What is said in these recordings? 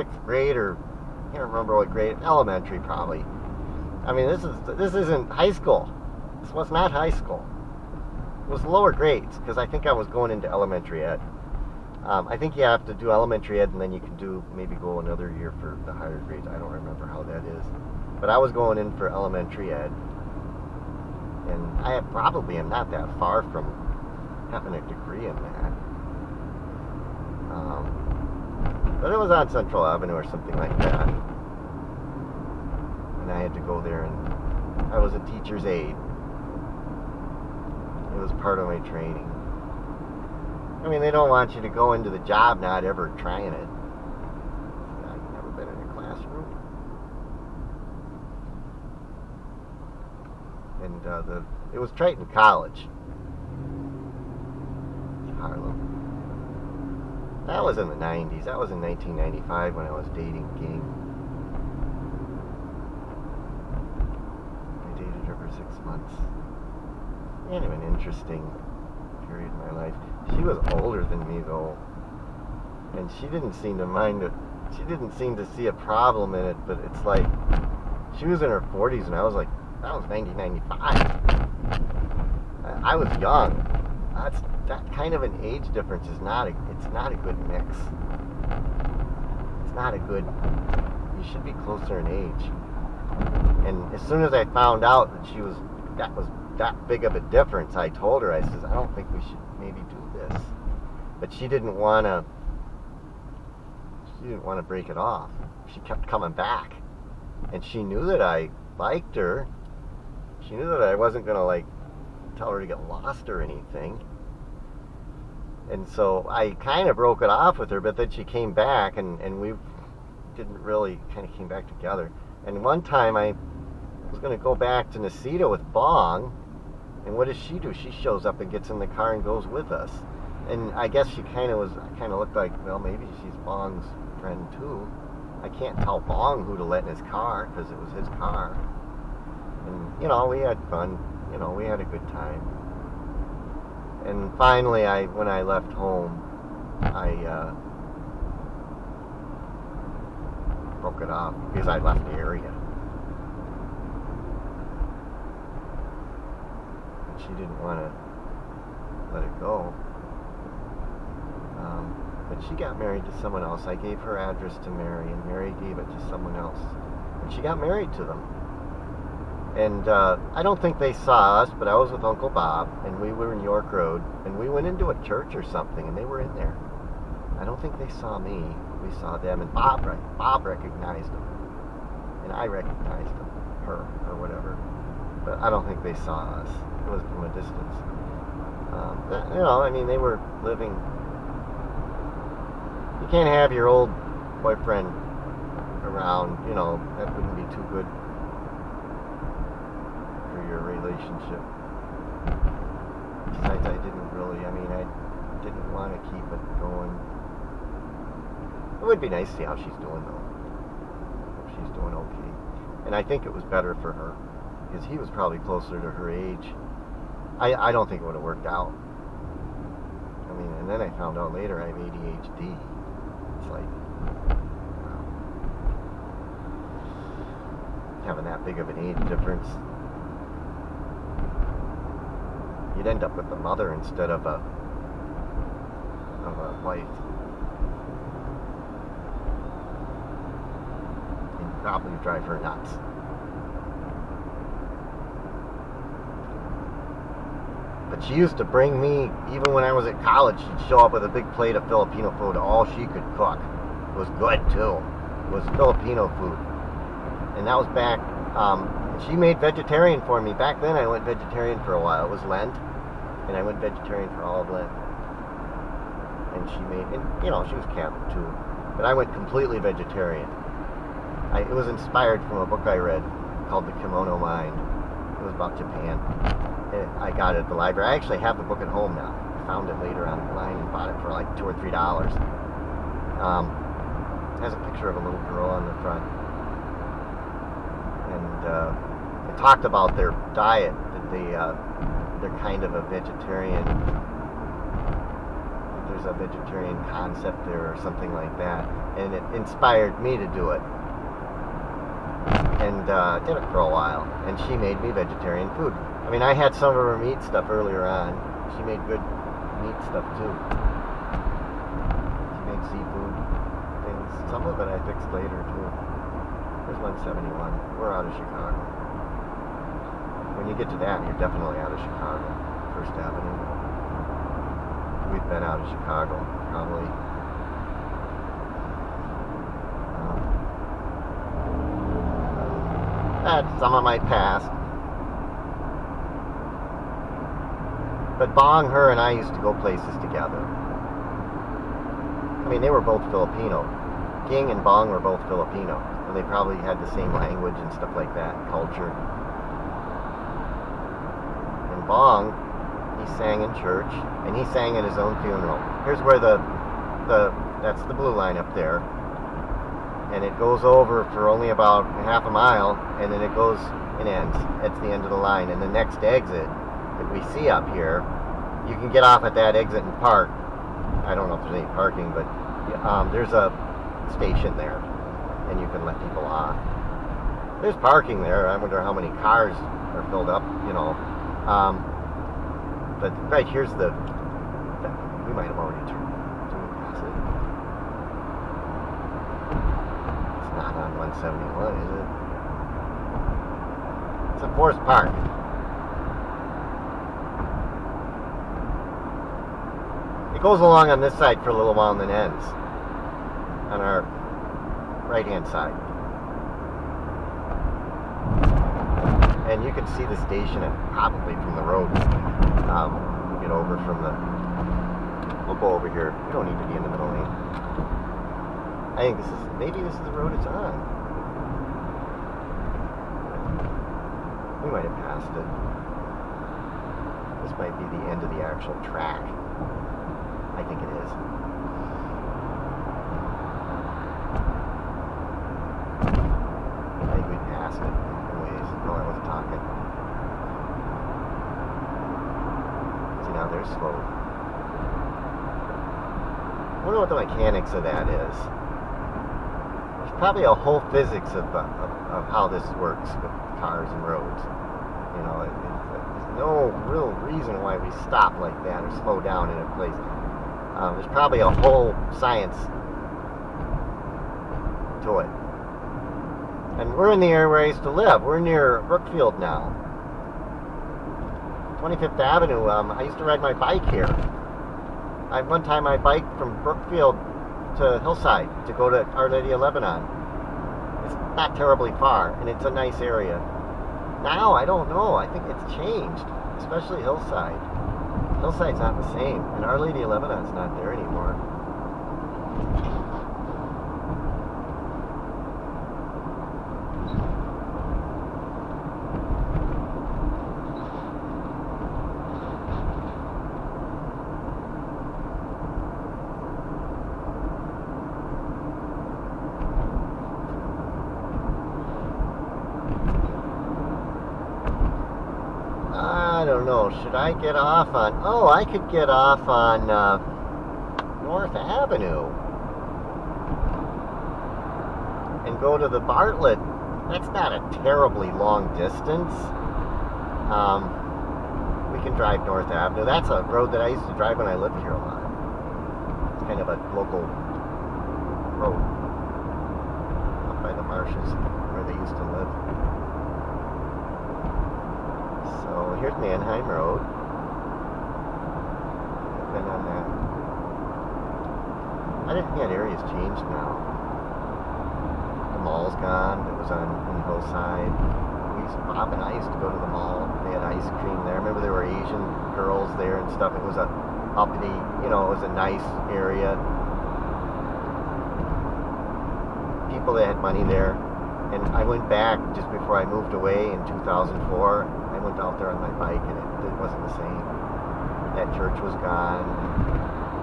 6th grade, or I can't remember what grade, elementary probably. I mean, this isn't high school. This was not high school. It was lower grades, because I think I was going into elementary ed. I think you have to do elementary ed, and then you can maybe go another year for the higher grades. I don't remember how that is. But I was going in for elementary ed, and I probably am not that far from having a degree in that. But it was on Central Avenue or something like that. And I had to go there, and I was a teacher's aide. It was part of my training. I mean, they don't want you to go into the job not ever trying it. I've never been in a classroom. And it was Triton College. Harlem. That was in the 90s. That was in 1995 when I was dating Ging. I dated her for 6 months. Kind of an interesting period in my life. She was older than me, though, and she didn't seem to mind it. She didn't seem to see a problem in it, but it's like she was in her 40s, and I was like, that was 1995. I was young. That kind of an age difference is not a good mix. It's not a good. You should be closer in age. And as soon as I found out that was that big of a difference, I told her, I says, I don't think we should maybe do this. But she didn't want to break it off. She kept coming back. And she knew that I liked her. She knew that I wasn't going to tell her to get lost or anything. And so I kind of broke it off with her, but then she came back, and we didn't really kind of came back together. And one time I was going to go back to Necedah with Bong, and what does she do? She shows up and gets in the car and goes with us. And I guess she kind of looked like, well, maybe she's Bong's friend too. I can't tell Bong who to let in his car, because it was his car. And, we had fun. We had a good time. And finally, when I left home, I broke it off because I left the area. And she didn't want to let it go. But she got married to someone else. I gave her address to Mary, and Mary gave it to someone else. And she got married to them. And I don't think they saw us, but I was with Uncle Bob, and we were in York Road, and we went into a church or something, and they were in there. I don't think they saw me. We saw them, and Bob recognized them, and I recognized her, or whatever. But I don't think they saw us. It was from a distance. They were living. You can't have your old boyfriend around. That wouldn't be too good your relationship. Besides, I didn't want to keep it going. It would be nice to see how she's doing, though. If she's doing okay. And I think it was better for her, because he was probably closer to her age. I don't think it would have worked out. And then I found out later I have ADHD. It's like, wow. Having that big of an age difference. You'd end up with a mother instead of a wife. And probably drive her nuts. But she used to bring me, even when I was at college, she'd show up with a big plate of Filipino food, all she could cook. It was good, too. It was Filipino food. And that was back, she made vegetarian for me. Back then I went vegetarian for a while. It was Lent, and I went vegetarian for all of Lent. And she made, and she was Catholic too, but I went completely vegetarian. It was inspired from a book I read called The Kimono Mind. It was about Japan. And I got it at the library. I actually have the book at home now. I found it later online and bought it for like $2 or $3. It has a picture of a little girl on the front. And it talked about their diet, that they're kind of a vegetarian. There's a vegetarian concept there or something like that. and it inspired me to do it. And did it for a while. And she made me vegetarian food. I mean, I had some of her meat stuff earlier on. She made good meat stuff too. She made seafood things. Some of it I fixed later too. There's 171. We're out of Chicago. When you get to that, you're definitely out of Chicago. First Avenue. We've been out of Chicago probably. That's some of my past. But Bong, her, and I used to go places together. I mean, they were both Filipino. Ging and Bong were both Filipino. And they probably had the same language and stuff like that, culture. And Bong, he sang in church, and he sang at his own funeral. Here's where that's the blue line up there. And it goes over for only about half a mile, and then it goes and ends. That's the end of the line. And the next exit that we see up here, you can get off at that exit and park. I don't know if there's any parking, but there's a station there, and you can let people off. There's parking there. I wonder how many cars are filled up, you know. But right here's we might have already turned past it. Not on 171, is it? It's a Forest Park. It goes along on this side for a little while and then ends on our right-hand side. And you can see the station probably from the road. We'll get over from we'll go over here. We don't need to be in the middle lane. I think maybe this is the road it's on. We might have passed it. This might be the end of the actual track. I think it is. I think we passed it anyways. No, I wasn't talking. See, now they're slow. I wonder what the mechanics of that is. Probably a whole physics of how this works with cars and roads. You know, there's no real reason why we stop like that or slow down in a place. There's probably a whole science to it. And we're in the area where I used to live. We're near Brookfield now. 25th Avenue. I used to ride my bike here. One time I biked from Brookfield to Hillside to go to Our Lady of Lebanon. It's not terribly far, and it's a nice area. Now, I don't know. I think it's changed, especially Hillside. Hillside's not the same, and Our Lady of Lebanon's not there anymore. I don't know. Should I get off on... Oh, I could get off on North Avenue and go to the Bartlett. That's not a terribly long distance. We can drive North Avenue. That's a road that I used to drive when I lived here a lot. It's kind of a local road up by the marshes where they used to live. So here's Manheim Road. I've been on that. I think that area's changed now. The mall's gone. It was in Hillside. Bob and I used to go to the mall. They had ice cream there. I remember there were Asian girls there and stuff. It was it was a nice area. People that had money there. And I went back just before I moved away in 2004. I went out there on my bike, and it wasn't the same. That church was gone.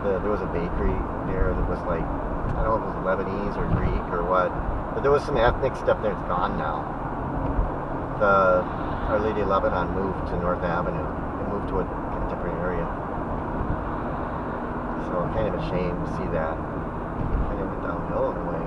There was a bakery there that was like, I don't know if it was Lebanese or Greek or what, but there was some ethnic stuff there. It's gone now. Our Lady of Lebanon moved to North Avenue. It moved to a different area. So kind of a shame to see that. Kind of went down go the way